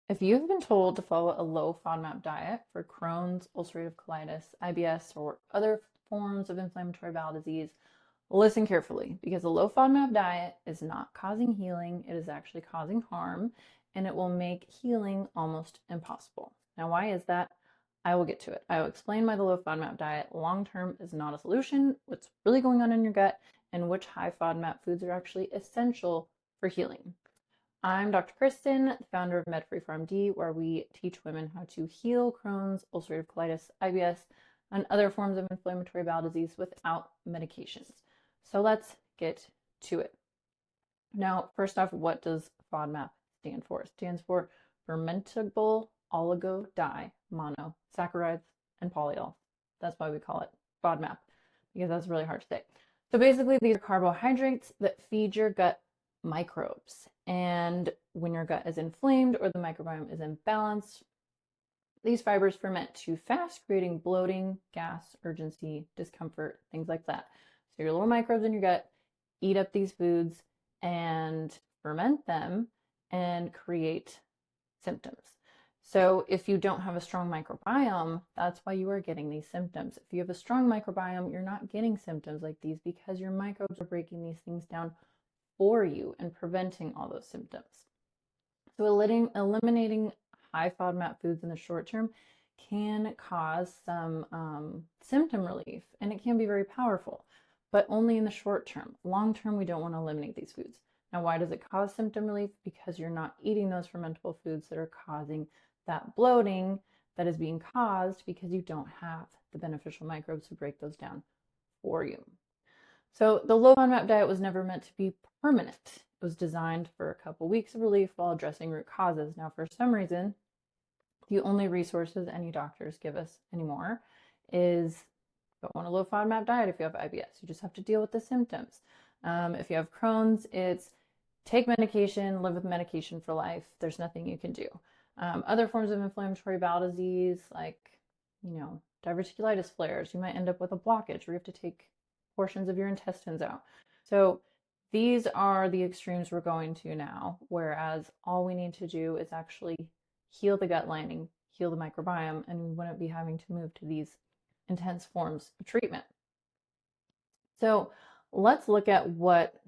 If you've been told to follow a low FODMAP diet for Crohn's, ulcerative colitis, IBS, or other forms of inflammatory bowel disease, listen carefully because a low FODMAP diet is not causing healing, it is actually causing harm, and it will make healing almost impossible. Now, why is that? I will get to it. I will explain why the low FODMAP diet long term is not a solution, what's really going on in your gut, and which high FODMAP foods are actually essential for healing. I'm Dr. Kristen, the founder of MedFree PharmD, where we teach women how to heal Crohn's, ulcerative colitis, IBS, and other forms of inflammatory bowel disease without medications. So let's get to it. Now, first off, what does FODMAP stand for? It stands for fermentable oligomonosaccharides and polyols. That's why we call it FODMAP, because that's really hard to say. So basically, these are carbohydrates that feed your gut microbes. And when your gut is inflamed or the microbiome is imbalanced, these fibers ferment too fast, creating bloating, gas, urgency, discomfort, things like that. So your little microbes in your gut eat up these foods and ferment them and create symptoms. So if you don't have a strong microbiome, that's why you are getting these symptoms. If you have a strong microbiome, you're not getting symptoms like these because your microbes are breaking these things down for you and preventing all those symptoms. So eliminating high FODMAP foods in the short term can cause some symptom relief, and it can be very powerful, but only in the short term. Long term, we don't want to eliminate these foods. Now, why does it cause symptom relief? Because you're not eating those fermentable foods that are causing that bloating that is being caused because you don't have the beneficial microbes to break those down for you. So the low FODMAP diet was never meant to be permanent. It was designed for a couple weeks of relief while addressing root causes. Now, for some reason, the only resources any doctors give us anymore is go on a low FODMAP diet if you have IBS. You just have to deal with the symptoms. If you have Crohn's, it's take medication, live with medication for life. There's nothing you can do. Other forms of inflammatory bowel disease, like, diverticulitis flares, you might end up with a blockage where you have to take portions of your intestines out. So these are the extremes we're going to now, whereas all we need to do is actually heal the gut lining, heal the microbiome, and we wouldn't be having to move to these intense forms of treatment. So let's look at what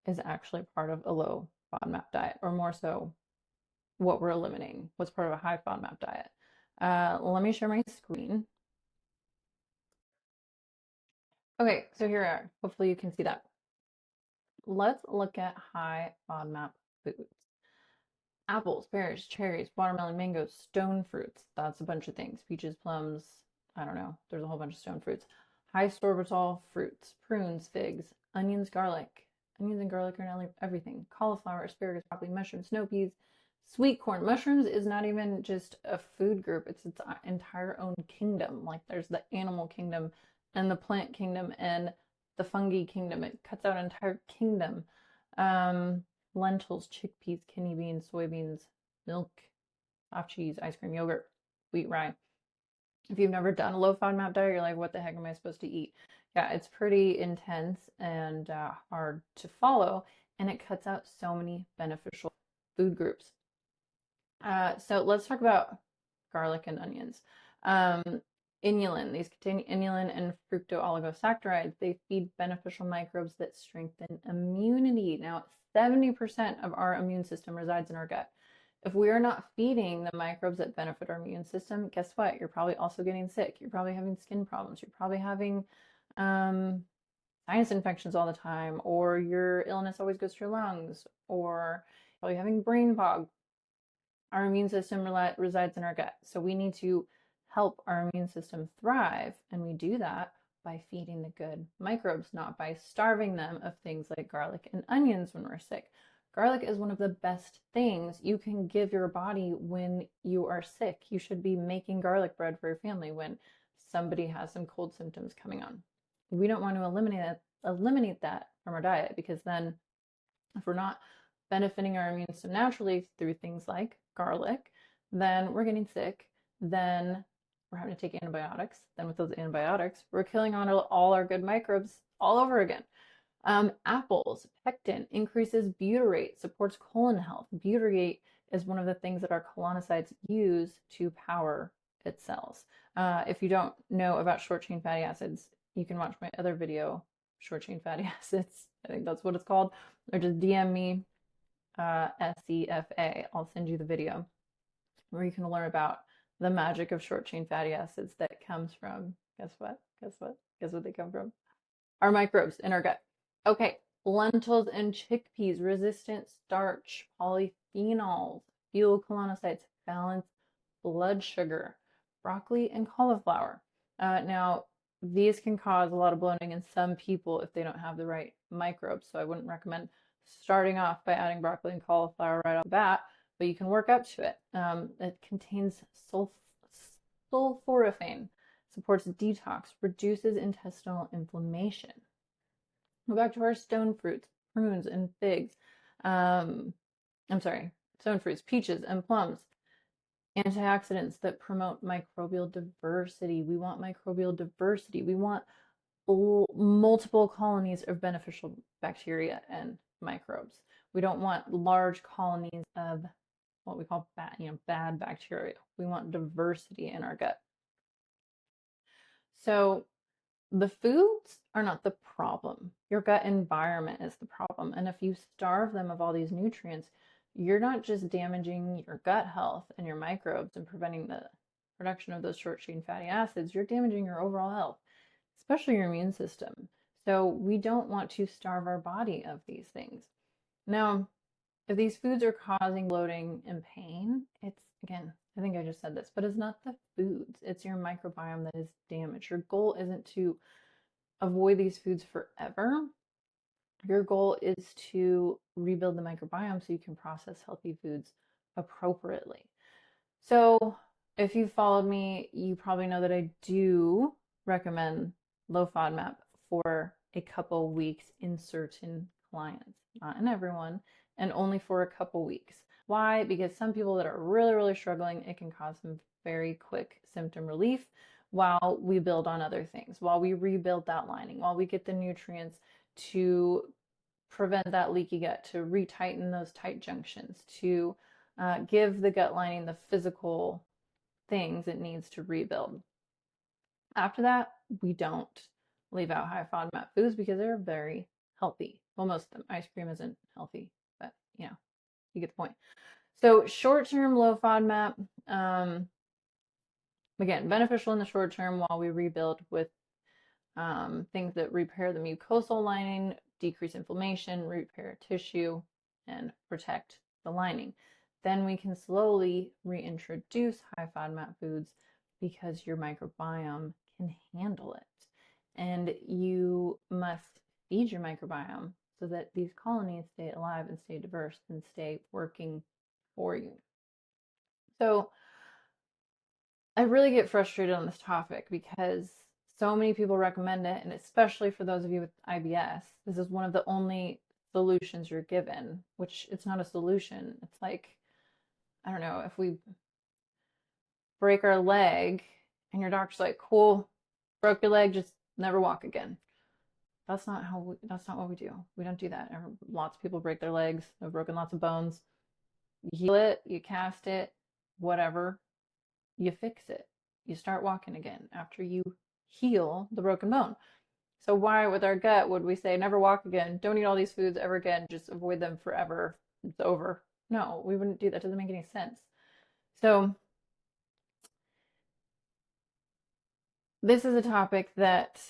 is actually part of a low FODMAP diet, or more so what we're eliminating, what's part of a high FODMAP diet. Let me share my screen. Okay, so here we are. Hopefully you can see that. Let's look at high FODMAP foods. Apples, pears, cherries, watermelon, mangoes, stone fruits. That's a bunch of things. Peaches, plums, I don't know. There's a whole bunch of stone fruits. High sorbitol fruits, prunes, figs, onions, garlic. Onions and garlic are in everything. Cauliflower, asparagus, broccoli, mushrooms, snow peas, sweet corn. Mushrooms is not even just a food group. It's its entire own kingdom. Like there's the animal kingdom and the plant kingdom and the fungi kingdom. It cuts out an entire kingdom. Lentils, chickpeas, kidney beans, soybeans, milk, soft cheese, ice cream, yogurt, wheat, rye. If you've never done a low FODMAP diet, you're like, what the heck am I supposed to eat? Yeah, it's pretty intense and hard to follow, and it cuts out so many beneficial food groups. So let's talk about garlic and onions. Inulin, these contain inulin and fructooligosaccharides. They feed beneficial microbes that strengthen immunity. Now, 70% of our immune system resides in our gut. If we are not feeding the microbes that benefit our immune system, guess what? You're probably also getting sick. You're probably having skin problems. You're probably having sinus infections all the time, or your illness always goes to your lungs, or probably having brain fog. Our immune system resides in our gut. So we need to help our immune system thrive, and we do that by feeding the good microbes, not by starving them of things like garlic and onions when we're sick. Garlic is one of the best things you can give your body when you are sick. You should be making garlic bread for your family when somebody has some cold symptoms coming on. We don't want to eliminate that from our diet, because then if we're not benefiting our immune system naturally through things like garlic, then we're getting sick, then we're having to take antibiotics. Then with those antibiotics, we're killing all our good microbes all over again. Apples, pectin increases butyrate, supports colon health. Butyrate is one of the things that our colonocytes use to power its cells. If you don't know about short chain fatty acids, you can watch my other video, short chain fatty acids. I think that's what it's called. Or just DM me, SCFA. I'll send you the video where you can learn about the magic of short chain fatty acids that comes from, guess what? Guess what? Guess what they come from? Our microbes in our gut. Okay, lentils and chickpeas, resistant starch, polyphenols, fuel colonocytes, balance blood sugar, broccoli and cauliflower. Now, these can cause a lot of bloating in some people if they don't have the right microbes. So I wouldn't recommend starting off by adding broccoli and cauliflower right off the bat, but you can work up to it. It contains sulforaphane, supports detox, reduces intestinal inflammation. Go back to our stone fruits, prunes and figs. Stone fruits, peaches and plums. Antioxidants that promote microbial diversity. We want microbial diversity. We want multiple colonies of beneficial bacteria and microbes. We don't want large colonies of what we call bad bacteria. We want diversity in our gut. So the foods are not the problem. Your gut environment is the problem. And if you starve them of all these nutrients, you're not just damaging your gut health and your microbes and preventing the production of those short chain fatty acids, you're damaging your overall health, especially your immune system. So we don't want to starve our body of these things. Now, if these foods are causing bloating and pain, it's, again, I think I just said this, but it's not the foods, it's your microbiome that is damaged. Your goal isn't to avoid these foods forever. Your goal is to rebuild the microbiome so you can process healthy foods appropriately. So if you followed me, you probably know that I do recommend low FODMAP for a couple weeks in certain clients, not in everyone, and only for a couple weeks. Why? Because some people that are really, really struggling, it can cause some very quick symptom relief while we build on other things, while we rebuild that lining, while we get the nutrients to prevent that leaky gut, to retighten those tight junctions, to give the gut lining the physical things it needs to rebuild. After that, we don't leave out high FODMAP foods because they're very healthy. Well, most of them. Ice cream isn't healthy, but you get the point. So short-term low FODMAP, again, beneficial in the short term while we rebuild with things that repair the mucosal lining, decrease inflammation, repair tissue, and protect the lining. Then we can slowly reintroduce high FODMAP foods because your microbiome can handle it. And you must feed your microbiome so that these colonies stay alive and stay diverse and stay working for you. So I really get frustrated on this topic because so many people recommend it, and especially for those of you with IBS, this is one of the only solutions you're given, which it's not a solution. It's like, I don't know, if we break our leg and your doctor's like, cool, broke your leg, just never walk again. That's not what we do. We don't do that. Lots of people break their legs. They've broken lots of bones. You heal it, you cast it, whatever, you fix it. You start walking again after you heal the broken bone. So why with our gut would we say never walk again, don't eat all these foods ever again, just avoid them forever, it's over? No, we wouldn't do that. It doesn't make any sense. So this is a topic that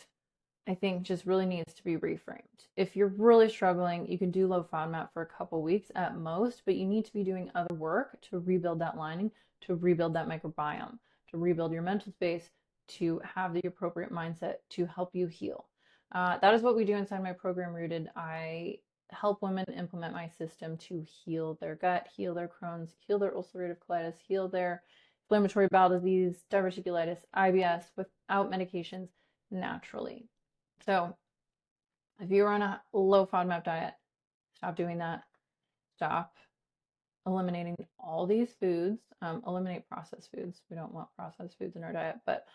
I think just really needs to be reframed. If you're really struggling, you can do low FODMAP for a couple weeks at most, but you need to be doing other work to rebuild that lining, to rebuild that microbiome, to rebuild your mental space, to have the appropriate mindset to help you heal. That is what we do inside my program, Rooted. I help women implement my system to heal their gut, heal their Crohn's, heal their ulcerative colitis, heal their inflammatory bowel disease, diverticulitis, IBS without medications naturally. So if you're on a low FODMAP diet, stop doing that. Stop eliminating all these foods. Eliminate processed foods. We don't want processed foods in our diet, but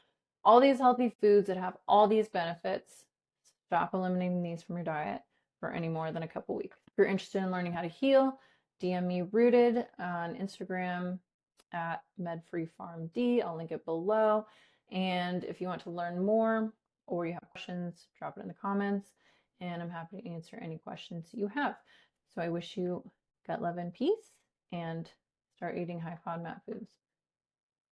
all these healthy foods that have all these benefits, stop eliminating these from your diet for any more than a couple weeks. If you're interested in learning how to heal DM me Rooted on Instagram at MedFreeFarmD. I'll link it below. And if you want to learn more or you have questions, drop it in the comments, and I'm happy to answer any questions you have. So I wish you gut love and peace, and start eating high FODMAP foods.